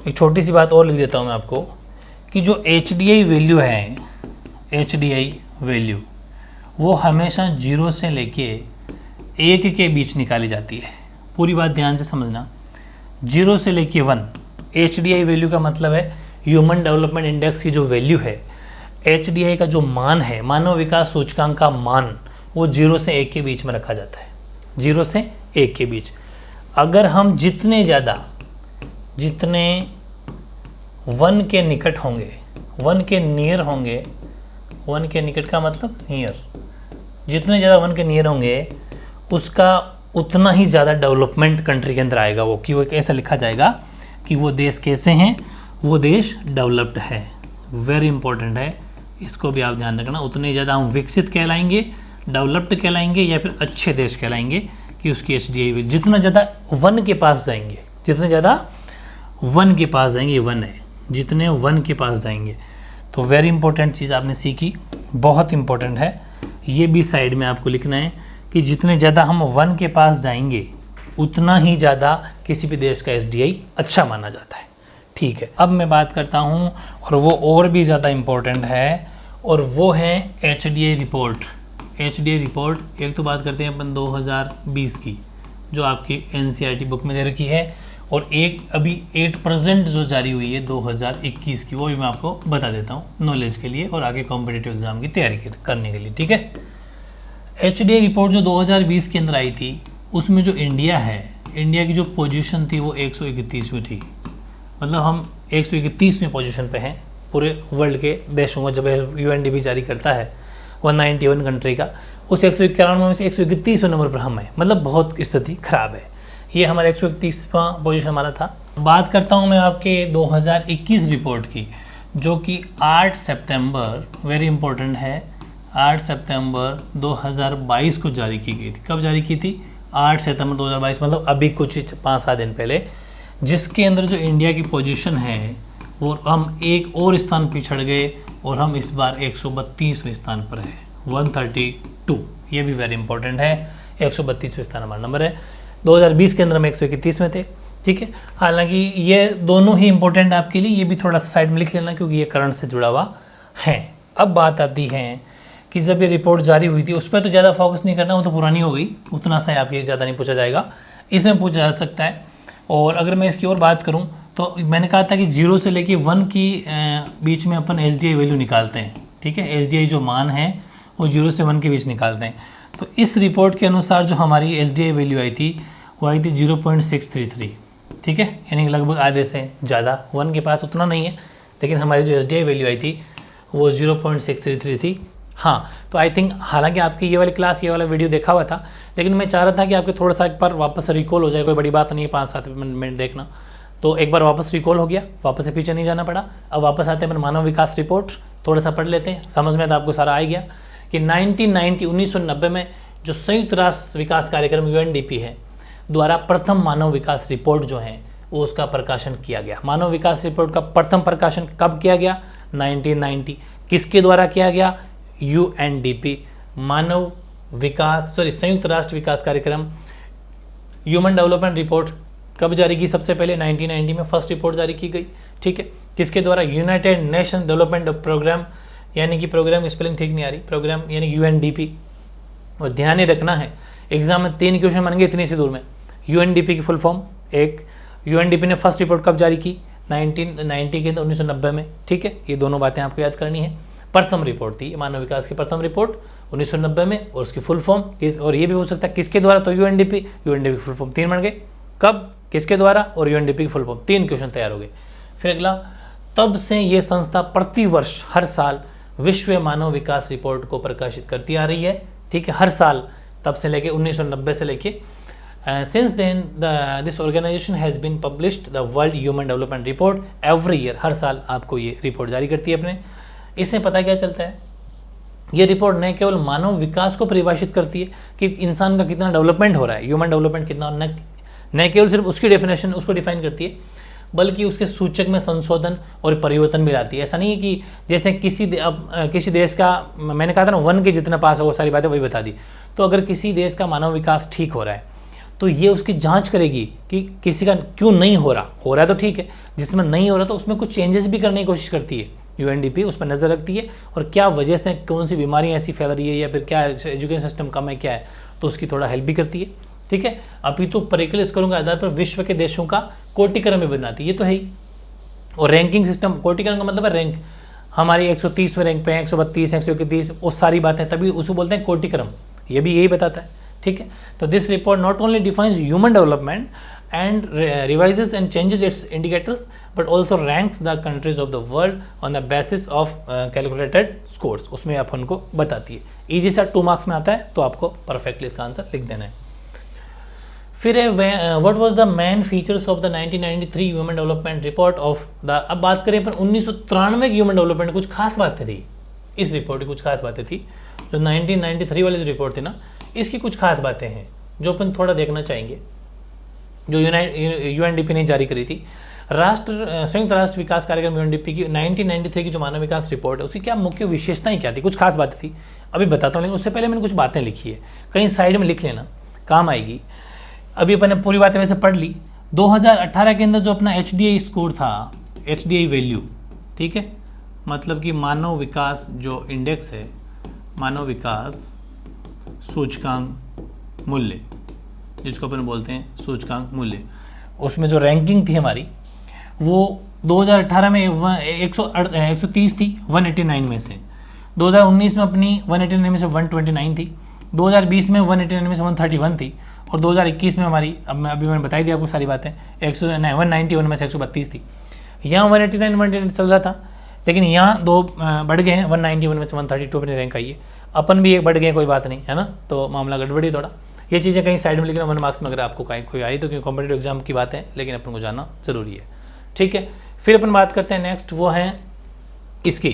एक छोटी सी बात और लिख देता हूँ मैं आपको, कि जो HDI वैल्यू है, HDI वैल्यू वो हमेशा 0 से लेके 1 के बीच निकाली जाती है। पूरी बात ध्यान से समझना, 0 से लेके 1। HDI वैल्यू का मतलब है ह्यूमन डेवलपमेंट इंडेक्स की जो वैल्यू है, HDI का जो मान है, मानव विकास सूचकांक का मान, वो 0 से 1 के बीच में रखा जाता है। 0 से 1 के बीच। अगर हम जितने 1 के निकट होंगे, 1 के नियर होंगे, 1 के निकट का मतलब नियर, जितने ज़्यादा 1 के नियर होंगे उसका उतना ही ज़्यादा डेवलपमेंट कंट्री के अंदर आएगा। वो कि वो कैसे लिखा जाएगा कि वो देश कैसे हैं, वो देश डेवलप्ड है। वेरी इंपॉर्टेंट है, इसको भी आप ध्यान रखना। उतने ज़्यादा हम विकसित कहलाएंगे, डेवलप्ड कहलाएंगे, या फिर अच्छे देश कहलाएंगे कि उसकी HDI जितना ज़्यादा 1 के पास जाएंगे, जितने ज़्यादा 1 के पास जाएंगे, ये 1 है, जितने 1 के पास जाएंगे। तो वेरी इंपॉर्टेंट चीज़ आपने सीखी, बहुत इंपॉर्टेंट है। ये भी साइड में आपको लिखना है कि जितने ज़्यादा हम 1 के पास जाएंगे उतना ही ज़्यादा किसी भी देश का HDI अच्छा माना जाता है, ठीक है। अब मैं बात करता हूँ और वो और भी ज़्यादा इम्पोर्टेंट है, और वो है HDI रिपोर्ट। HDI रिपोर्ट एक तो बात करते हैं अपन 2020 की, जो आपकी NCERT बुक में दे रखी है, और एक अभी 8% जो जारी हुई है 2021 की, वो भी मैं आपको बता देता हूँ नॉलेज के लिए और आगे कॉम्पिटिटिव एग्जाम की तैयारी करने के लिए, ठीक है। HDI रिपोर्ट जो 2020 के अंदर आई थी, उसमें जो इंडिया है, इंडिया की जो पोजीशन थी वो 131 थी। मतलब हम 131वें पोजीशन पे हैं पूरे वर्ल्ड के देशों में। जब यूएनडीपी जारी करता है 191 कंट्री का, उस 191 में से 131वें नंबर पर हम हैं। मतलब बहुत स्थिति खराब है। ये हमारा 131वां पोजीशन हमारा था। बात करता हूँ मैं आपके 2021 रिपोर्ट की, जो कि 8 सितंबर, वेरी इंपॉर्टेंट है, 8 सितंबर 2022 को जारी की गई थी। कब जारी की थी? 8 सितंबर 2022, मतलब अभी कुछ 5-7 दिन पहले, जिसके अंदर जो इंडिया की पोजीशन है वो हम एक और स्थान पिछड़ गए और हम इस बार 132वें स्थान पर है, 132। ये भी वेरी इंपॉर्टेंट है, 132वें स्थान हमारा नंबर है। 2020 के अंदर हम 131 में थे, ठीक है। हालांकि ये दोनों ही इंपॉर्टेंट आपके लिए, ये भी थोड़ा सा साइड में लिख लेना क्योंकि ये करंट से जुड़ा हुआ है। अब बात आती है कि जब ये रिपोर्ट जारी हुई थी, उस पर तो ज़्यादा फोकस नहीं करना, वो तो पुरानी हो गई, उतना सा आपके ज़्यादा नहीं पूछा जाएगा, इसमें पूछा जा सकता है। और अगर मैं इसकी और बात करूं तो मैंने कहा था कि 0 से लेके 1 की बीच में अपन HDI वैल्यू निकालते हैं, ठीक है। HDI जो मान है वो 0 से 1 के बीच निकालते हैं। तो इस रिपोर्ट के अनुसार जो हमारी HDI वैल्यू आई थी वो आई थी 0.633, ठीक है, यानी लगभग आधे से ज़्यादा। 1 के पास उतना नहीं है, लेकिन हमारी जो HDI वैल्यू आई थी वो 0.633 थी। हाँ, तो आई थिंक हालांकि आपकी ये वाली क्लास, ये वाला वीडियो देखा हुआ था, लेकिन मैं चाह रहा था कि आपके थोड़ा सा एक बार वापस रिकॉल हो जाए। कोई बड़ी बात नहीं है, 5-7 मिनट देखना, तो एक बार वापस रिकॉल हो गया, वापस से पीछे नहीं जाना पड़ा। अब वापस आते हैं, मानव विकास रिपोर्ट थोड़ा सा पढ़ लेते हैं, समझ में तो आपको सारा आ गया कि 1990 में जो संयुक्त राष्ट्र विकास कार्यक्रम यूएनडीपी है द्वारा प्रथम मानव विकास रिपोर्ट जो है वो उसका प्रकाशन किया गया। मानव विकास रिपोर्ट का प्रथम प्रकाशन कब किया गया? 1990। किसके द्वारा किया गया? यूएनडीपी, मानव विकास संयुक्त राष्ट्र विकास कार्यक्रम। ह्यूमन डेवलपमेंट रिपोर्ट कब जारी की? सबसे पहले 1990 में फर्स्ट रिपोर्ट जारी की गई। ठीक है, किसके द्वारा? यूनाइटेड नेशन डेवलपमेंट प्रोग्राम, यानी कि प्रोग्राम की स्पेलिंग ठीक नहीं आ रही, प्रोग्राम यानी यूएनडीपी। और ध्यान ही रखना है, एग्जाम में 3 क्वेश्चन बनेंगे इतनी सी दूर में। यूएनडीपी की फुल फॉर्म एक, यूएनडीपी ने फर्स्ट रिपोर्ट कब जारी की? 1990 के अंदर 1990 में। ठीक है, ये दोनों बातें आपको याद करनी है। प्रथम रिपोर्ट थी मानव विकास की प्रथम रिपोर्ट 1990 में, और उसकी फुल फॉर्म और ये भी हो सकता है किसके द्वारा? तो यूएनडीपी की फुल फॉर्म 3 बन गए। कब, किसके द्वारा और यूएनडीपी की फुल फॉर्म, 3 क्वेश्चन तैयार हो गए। फिर अगला, तब से ये संस्था प्रति वर्ष हर साल विश्व मानव विकास रिपोर्ट को प्रकाशित करती आ रही है। ठीक है, हर साल, तब से लेके 1990 से लेके since then this organization has been published the world human development report every year. हर साल आपको ये रिपोर्ट जारी करती है अपने। इससे पता क्या चलता है? ये रिपोर्ट न केवल मानव विकास को परिभाषित करती है कि इंसान का कितना डेवलपमेंट हो रहा है, ह्यूमन डेवलपमेंट कितना, न केवल सिर्फ उसकी डेफिनेशन उसको डिफाइन करती है, बल्कि उसके सूचक में संशोधन और परिवर्तन भी लाती है। ऐसा नहीं है कि जैसे किसी देश का, मैंने कहा था ना 1 के जितना पास हो वो सारी बातें वही बता दी। तो अगर किसी देश का मानव विकास ठीक हो रहा है तो ये उसकी जांच करेगी कि किसी का क्यों नहीं हो रहा है तो ठीक है, जिसमें नहीं हो रहा तो उसमें कुछ चेंजेस भी करने की कोशिश करती है यूएनडीपी, उस पर नज़र रखती है और क्या वजह से कौन सी बीमारियाँ ऐसी फैल रही है या फिर क्या एजुकेशन सिस्टम कम है क्या है, तो उसकी थोड़ा हेल्प भी करती है। ठीक है, अभी तो परिकलित स्कोरों के आधार पर विश्व के देशों का कोटिक्रम भी बनाती है, ये तो है ही। और रैंकिंग सिस्टम, कोटिक्रम का मतलब है रैंक, हमारी 130वें रैंक पे 132, 131, वो सारी बातें, तभी उसको बोलते हैं कोटिक्रम, ये भी यही बताता है। ठीक है, तो this report not only defines human development and revises and changes its indicators but also ranks the countries of the world on the basis of calculated scores। उसमें अपन को बताती है, इजी सा 2 मार्क्स में आता है, तो आपको परफेक्टली इसका आंसर लिख देना है। फिर है what was the main features of the 1993 human development report of the, अब बात करें पर 1993 ह्यूमन डेवलपमेंट, कुछ खास बातें थी इस रिपोर्ट की, कुछ खास बातें थी। जो 1993 वाली जो रिपोर्ट थी ना, इसकी कुछ खास बातें हैं जो अपन थोड़ा देखना चाहेंगे, जो यूएनडीपी ने जारी करी थी। संयुक्त राष्ट्र विकास कार्यक्रम यूएनडीपी की 1993 की जो मानव विकास रिपोर्ट है, उसकी क्या मुख्य विशेषताएं क्या थी, कुछ खास बातें थी, अभी बताता हूँ। लेकिन उससे पहले मैंने कुछ बातें लिखी है, कहीं साइड में लिख लेना, काम आएगी। अभी अपन ने पूरी बातें वैसे पढ़ ली। 2018 के अंदर जो अपना HDI स्कोर था, HDI वैल्यू, ठीक है, मतलब कि मानव विकास जो इंडेक्स है, मानव विकास सूचकांक मूल्य, जिसको अपन बोलते हैं सूचकांक मूल्य, उसमें जो रैंकिंग थी हमारी वो 2018 में 130 थी 189 में से। 2019 में अपनी 189 में से 129 थी, 2020 में 189 में से 131 थी, और 2021 में हमारी, अभी मैंने बताई दी आपको सारी बातें, 191 में से 132 थी। यहाँ 189 चल रहा था, लेकिन यहाँ 2 बढ़ गए हैं, 191 में से 132 अपनी रैंक आई है, अपन भी एक बढ़ गए, कोई बात नहीं है ना, तो मामला गड़बड़ी थोड़ा। ये चीज़ें कहीं साइड में लिखना 1 मार्क्स में अगर आपको कहीं कोई आई तो, क्योंकि कॉम्पिटेटिव एग्जाम की बात है, लेकिन अपन को जानना जरूरी है। ठीक है, फिर अपन बात करते हैं नेक्स्ट, वो है इसकी,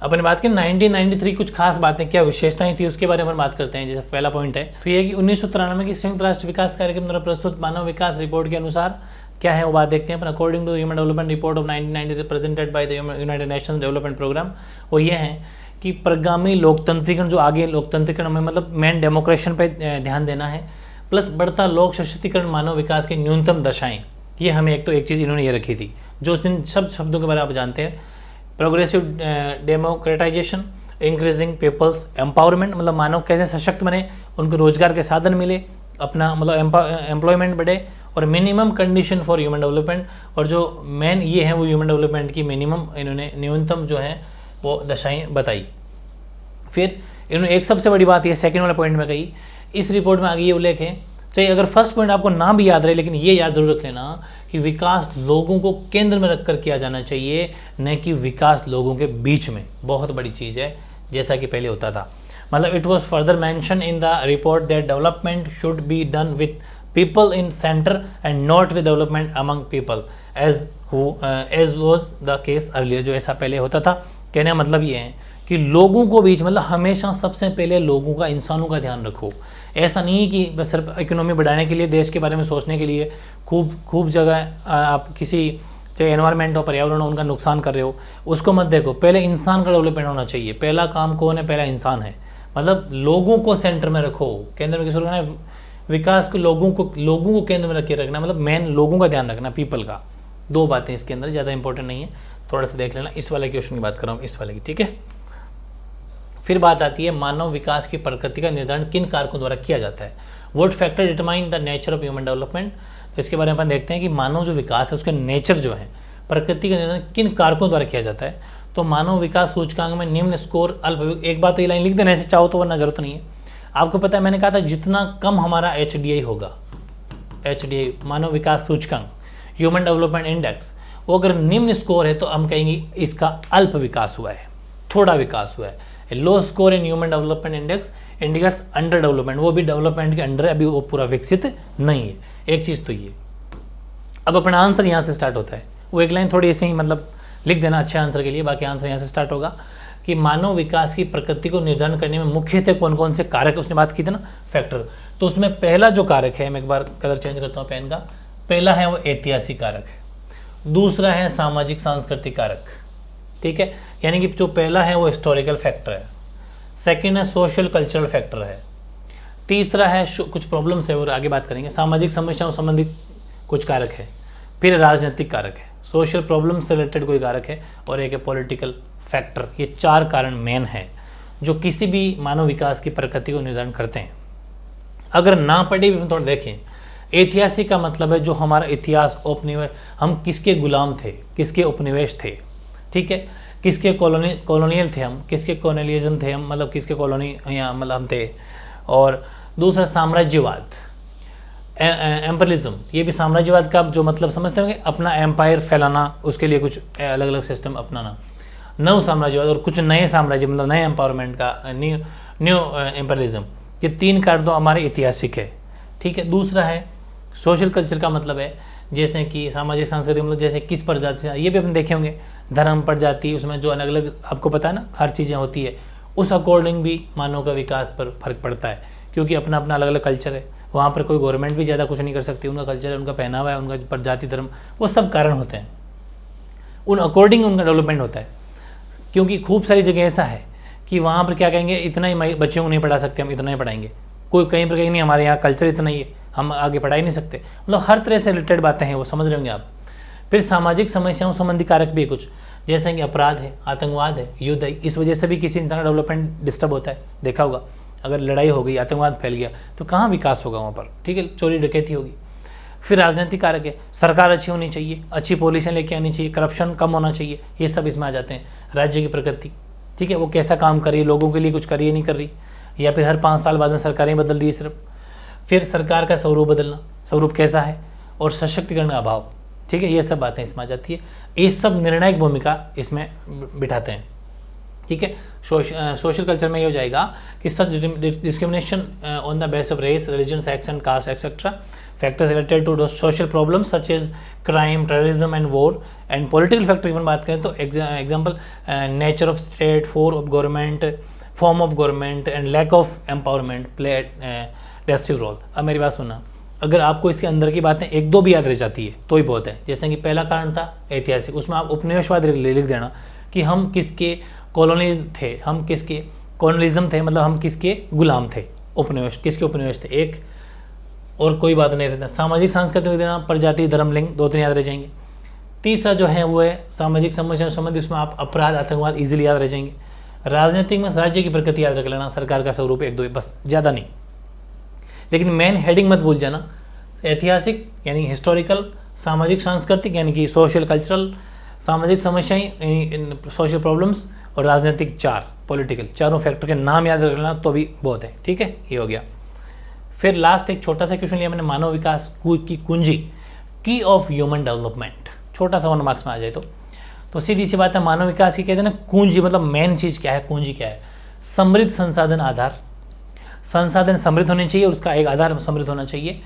अपन बात की 1993 कुछ खास बातें, क्या विशेषताएं थी उसके बारे में अपन बात करते हैं। जैसे पहला पॉइंट है तो ये कि 1993 की संयुक्त राष्ट्र विकास कार्यक्रम द्वारा प्रस्तुत मानव विकास रिपोर्ट के अनुसार क्या है वो बात देखते हैं अपन। According to human development report of 1990 presented by the United Nations development programme, वो ये है कि प्रगामी लोकतंत्रीकरण, जो आगे लोकतंत्रीकरण में मतलब मेन डेमोक्रेशन पे ध्यान देना है, प्लस बढ़ता लोक सशक्तिकरण, मानव विकास की न्यूनतम दशाएं, ये हमें एक चीज़ इन्होंने ये रखी थी, जो उस दिन सब शब्दों के बारे में आप जानते हैं। Progressive democratization, increasing people's empowerment, मतलब मानव कैसे सशक्त बने, उनको रोजगार के साधन मिले, अपना मतलब एम्प्लॉयमेंट बढ़े, और minimum condition for human development, और जो मेन ये है वो ह्यूमन डेवलपमेंट की मिनिमम इन्होंने न्यूनतम जो है वो दशाएं बताई। फिर इन्होंने एक सबसे बड़ी बात ये सेकंड वाला पॉइंट में कही, इस रिपोर्ट में आगे ये उल्लेख है, चाहे अगर फर्स्ट पॉइंट आपको ना भी याद रहे, लेकिन ये याद जरूर रख लेना कि विकास लोगों को केंद्र में रखकर किया जाना चाहिए, न कि विकास लोगों के बीच में। बहुत बड़ी चीज़ है, जैसा कि पहले होता था। मतलब it was further mention in the report that development should be done with people in centre and not with development among people as was the case earlier, जो ऐसा पहले होता था। कहने का मतलब ये है कि लोगों को बीच, मतलब हमेशा सबसे पहले लोगों का, इंसानों का ध्यान रखो। ऐसा नहीं है कि बस सिर्फ इकोनॉमी बढ़ाने के लिए, देश के बारे में सोचने के लिए खूब जगह आप किसी चाहे एनवायरनमेंट हो, पर्यावरण हो, उनका नुकसान कर रहे हो, उसको मत देखो। पहले इंसान का डेवलपमेंट होना चाहिए। पहला काम कौन है? पहला इंसान है। मतलब लोगों को सेंटर में रखो, केंद्र में किसी रखना, विकास को लोगों को केंद्र में रख के रखना, मतलब मेन लोगों का ध्यान रखना, पीपल का। 2 बातें इसके अंदर, ज़्यादा इंपॉर्टेंट नहीं है, थोड़ा सा देख लेना। इस वाले क्वेश्चन की बात कर रहा हूँ, इस वाले की, ठीक है। फिर बात आती है मानव विकास की प्रकृति का निर्धारण किन कारकों द्वारा किया जाता है। What factor determine the nature of human development. तो इसके बारे में अपन देखते हैं कि मानव जो विकास है उसके नेचर जो है, प्रकृति का निर्धारण किन कारकों द्वारा किया जाता है। तो मानव विकास सूचकांक में निम्न स्कोर अल्प, एक बात तो ये लाइन लिख देना ऐसे चाहो तो, वरना जरूरत नहीं है। आपको पता है मैंने कहा था जितना कम हमारा HDI होगा, HDI मानव विकास सूचकांक, ह्यूमन डेवलपमेंट इंडेक्स, वो अगर निम्न स्कोर है तो हम कहेंगे इसका अल्प विकास हुआ है, थोड़ा विकास हुआ है। लो score in human development index indicates under development, वो भी डेवलपमेंट के अंडर, अभी वो पूरा विकसित नहीं है। एक चीज़ तो ये। अब अपना आंसर यहाँ से स्टार्ट होता है, वो एक लाइन थोड़ी ऐसे ही मतलब लिख देना अच्छे आंसर के लिए, बाकी आंसर यहाँ से स्टार्ट होगा कि मानव विकास की प्रकृति को निर्धारण करने में मुख्यतः कौन कौन से कारक, उसने बात की थी ना, फैक्टर। तो उसमें पहला जो कारक है, मैं एक बार कलर चेंज करता हूँ पेन का, पहला है वो ऐतिहासिक कारक है, दूसरा है सामाजिक सांस्कृतिक कारक, ठीक है, यानी कि जो पहला है वो हिस्टोरिकल फैक्टर है, सेकेंड है सोशल कल्चरल फैक्टर है, तीसरा है कुछ प्रॉब्लम्स है और आगे बात करेंगे, सामाजिक समस्याओं संबंधित कुछ कारक है, फिर राजनीतिक कारक है, सोशल प्रॉब्लम से रिलेटेड कोई कारक है, और एक है पॉलिटिकल फैक्टर। ये 4 कारण मेन है जो किसी भी मानव विकास की प्रकृति को निर्धारण करते हैं। अगर ना पढ़े भी हम थोड़ा देखें, ऐतिहासिक का मतलब है जो हमारा इतिहास, उपनिवेश, हम किसके गुलाम थे, किसके उपनिवेश थे, ठीक है, किसके कॉलोनियल थे हम, किसके कॉलोनियलिज्म थे हम, मतलब किसके कॉलोनी यहाँ मतलब हम थे। और दूसरा साम्राज्यवाद, एम्परलिज्म, ये भी साम्राज्यवाद का जो मतलब समझते होंगे, अपना एम्पायर फैलाना, उसके लिए कुछ अलग अलग सिस्टम अपनाना। नव साम्राज्यवाद और कुछ नए साम्राज्य, मतलब नए एम्पावरमेंट का, न्यू एम्परलिज्म। ये 3 कारक तो हमारे ऐतिहासिक है, ठीक है। दूसरा है सोशल कल्चर का मतलब है जैसे कि सामाजिक सांस्कृतिक, मतलब जैसे किस प्रजाति से, ये भी अपन देखे होंगे, धर्म, प्रजाति, उसमें जो अलग अलग आपको पता है ना हर चीज़ें होती है, उस अकॉर्डिंग भी मानव का विकास पर फर्क पड़ता है, क्योंकि अपना अपना अलग अलग कल्चर है। वहाँ पर कोई गवर्नमेंट भी ज़्यादा कुछ नहीं कर सकती, उनका कल्चर है, उनका पहनावा है, उनका प्रजाति, धर्म, वो सब कारण होते हैं, उन अकॉर्डिंग उनका डेवलपमेंट होता है। क्योंकि खूब सारी जगह ऐसा है कि वहाँ पर क्या कहेंगे, इतना ही बच्चों को नहीं पढ़ा सकते, हम इतना ही पढ़ाएंगे, कोई कहीं पर कहेंगे नहीं हमारे यहाँ कल्चर इतना ही है, हम आगे पढ़ा ही नहीं सकते, मतलब हर तरह से रिलेटेड बातें हैं, वो समझ रहे होंगे आप। फिर सामाजिक समस्याओं संबंधी कारक भी कुछ, जैसे कि अपराध है, आतंकवाद है, युद्ध है, इस वजह से भी किसी इंसान का डेवलपमेंट डिस्टर्ब होता है, देखा होगा। अगर लड़ाई हो गई, आतंकवाद फैल गया तो कहाँ विकास होगा वहाँ पर, ठीक है, चोरी डकैती होगी। फिर राजनीतिक कारक है, सरकार अच्छी होनी चाहिए, अच्छी पॉलिसियाँ लेके आनी चाहिए, करप्शन कम होना चाहिए, ये सब इसमें आ जाते हैं। राज्य की प्रकृति, ठीक है, वो कैसा काम कर रही है, लोगों के लिए कुछ कर रही है नहीं कर रही, या फिर हर 5 साल बाद में सरकारें बदल रही है सिर्फ। फिर सरकार का स्वरूप बदलना, स्वरूप कैसा है, और सशक्तिकरण का अभाव, ठीक है, ये सब बातें इसमें आ जाती है। ये सब निर्णायक भूमिका इसमें बिठाते हैं, ठीक है। सोशल कल्चर में ये हो जाएगा कि such discrimination on the base of race, religion, sex and caste etcetera, factors related to social problems such as crime, terrorism and war. And political factor की बात करें तो example nature of state, form of government and lack of empowerment play decisive role. अब मेरी बात सुनना, अगर आपको इसके अंदर की बातें 1-2 भी याद रह जाती है तो ही बहुत है। जैसे कि पहला कारण था ऐतिहासिक, उसमें आप उपनिवेशवाद लिख देना कि हम किसके कॉलोनी थे, हम किसके कॉलोनिज्म थे, मतलब हम किसके गुलाम थे, उपनिवेश किसके उपनिवेश थे, एक और कोई बात नहीं रहता। सामाजिक सांस्कृतिक देना, प्रजाति, धर्म, लिंग, 2-3 याद रह जाएंगे। तीसरा जो है वो है सामाजिक समस्या संबंधित, उसमें आप अपराध, आतंकवाद इजीली याद रह जाएंगे। राजनीतिक में राज्य की प्रकृति याद रख लेना, सरकार का स्वरूप 1-2 बस, ज़्यादा नहीं। लेकिन मेन हेडिंग मत भूल जाना, ऐतिहासिक यानी हिस्टोरिकल, सामाजिक सांस्कृतिक यानी कि सोशल कल्चरल, सामाजिक समस्याएं, सोशल प्रॉब्लम्स, और राजनीतिक 4 पॉलिटिकल, चारों फैक्टर के नाम याद रख लेना तो भी बहुत है, ठीक है, ये हो गया। फिर लास्ट एक छोटा सा क्वेश्चन लिया मैंने, मानव विकास की कुंजी, की ऑफ ह्यूमन डेवलपमेंट, छोटा सा 1 मार्क्स में आ जाए तो सीधी सी बात है, मानव विकास की कहते हैं ना कुंजी, मतलब मेन चीज़ क्या है, कुंजी क्या है, समृद्ध संसाधन आधार, संसाधन समृद्ध होने चाहिए और उसका एक आधार समृद्ध होना चाहिए।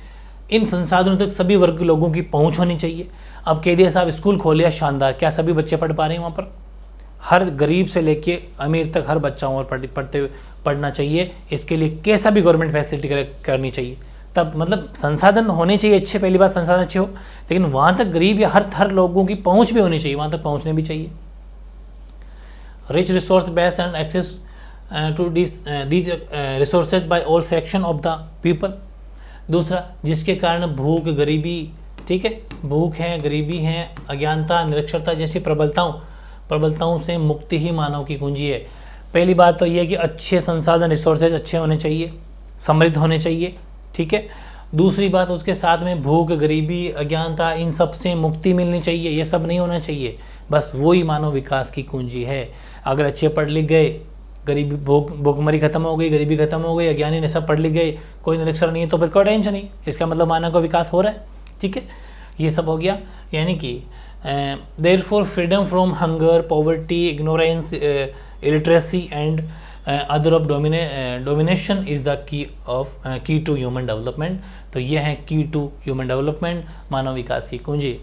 इन संसाधनों तक सभी वर्ग के लोगों की पहुंच होनी चाहिए। अब कह दिया साहब स्कूल खोले शानदार, क्या सभी बच्चे पढ़ पा रहे हैं वहाँ पर? हर गरीब से लेके अमीर तक हर बच्चा वहाँ पर पढ़ना चाहिए। इसके लिए कैसा भी गवर्नमेंट फैसिलिटी करनी चाहिए, तब मतलब संसाधन होने चाहिए अच्छे, पहली बात संसाधन अच्छे हो, लेकिन वहाँ तक गरीब या हर लोगों की पहुँच भी होनी चाहिए, वहाँ तक पहुँचने भी चाहिए। Rich resource base and access to these resources by all section of the people. दूसरा, जिसके कारण भूख, गरीबी, ठीक है, भूख है, गरीबी है, अज्ञानता, निरक्षरता जैसी प्रबलताओं से मुक्ति ही मानव की कुंजी है। पहली बात तो ये है कि अच्छे संसाधन, रिसोर्सेज अच्छे होने चाहिए, समृद्ध होने चाहिए, ठीक है। दूसरी बात, उसके साथ में भूख, गरीबी, अज्ञानता, इन सब से मुक्ति मिलनी चाहिए। ये सब नहीं होना चाहिए, बस वही मानव विकास की कुंजी है। अगर अच्छे पढ़ लिख गए, गरीबी, भूखमरी खत्म हो गई, गरीबी खत्म हो गई, अज्ञानी ने सब पढ़ लिख गए, कोई निरक्षर नहीं है, तो फिर कोई टेंशन नहीं, इसका मतलब मानव का विकास हो रहा है, ठीक है। ये सब हो गया, यानी कि therefore freedom from hunger, poverty, ignorance, illiteracy and other of domination is the key to human development. तो ये है की टू ह्यूमन डेवलपमेंट, मानव विकास की कुंजी।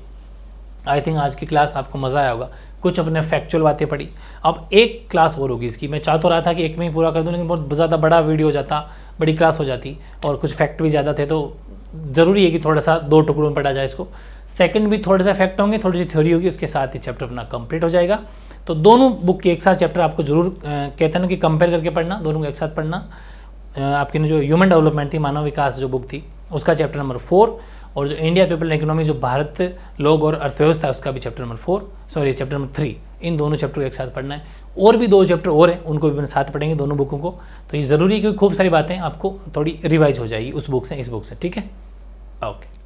आई थिंक आज की क्लास आपको मज़ा आया होगा, कुछ अपने फैक्चुअल बातें पढ़ी। अब एक क्लास और होगी इसकी, मैं चाह तो रहा था कि एक में ही पूरा कर दूं, लेकिन बहुत ज़्यादा बड़ा वीडियो हो जाता, बड़ी क्लास हो जाती, और कुछ फैक्ट भी ज़्यादा थे, तो ज़रूरी है कि थोड़ा सा 2 टुकड़ों में पढ़ा जाए इसको। सेकंड भी थोड़े से फैक्ट होंगे, थोड़ी सी थ्योरी होगी, उसके साथ ही चैप्टर अपना कंप्लीट हो जाएगा। तो दोनों बुक के एक साथ चैप्टर आपको जरूर कहते हैं ना कि कंपेयर करके पढ़ना, दोनों को एक साथ पढ़ना। आपकी जो ह्यूमन डेवलपमेंट थी, मानव विकास जो बुक थी, उसका चैप्टर नंबर 4, और जो इंडिया पीपल एंड इकोनॉमी जो भारत, लोग और अर्थव्यवस्था है, उसका भी चैप्टर नंबर चैप्टर नंबर 3। इन दोनों चैप्टर को एक साथ पढ़ना है। और भी 2 चैप्टर और हैं, उनको भी अपने साथ पढ़ेंगे दोनों बुकों को। तो ये ज़रूरी है, क्योंकि खूब सारी बातें आपको थोड़ी रिवाइज हो जाएगी उस बुक से, इस बुक से, ठीक है। ओके।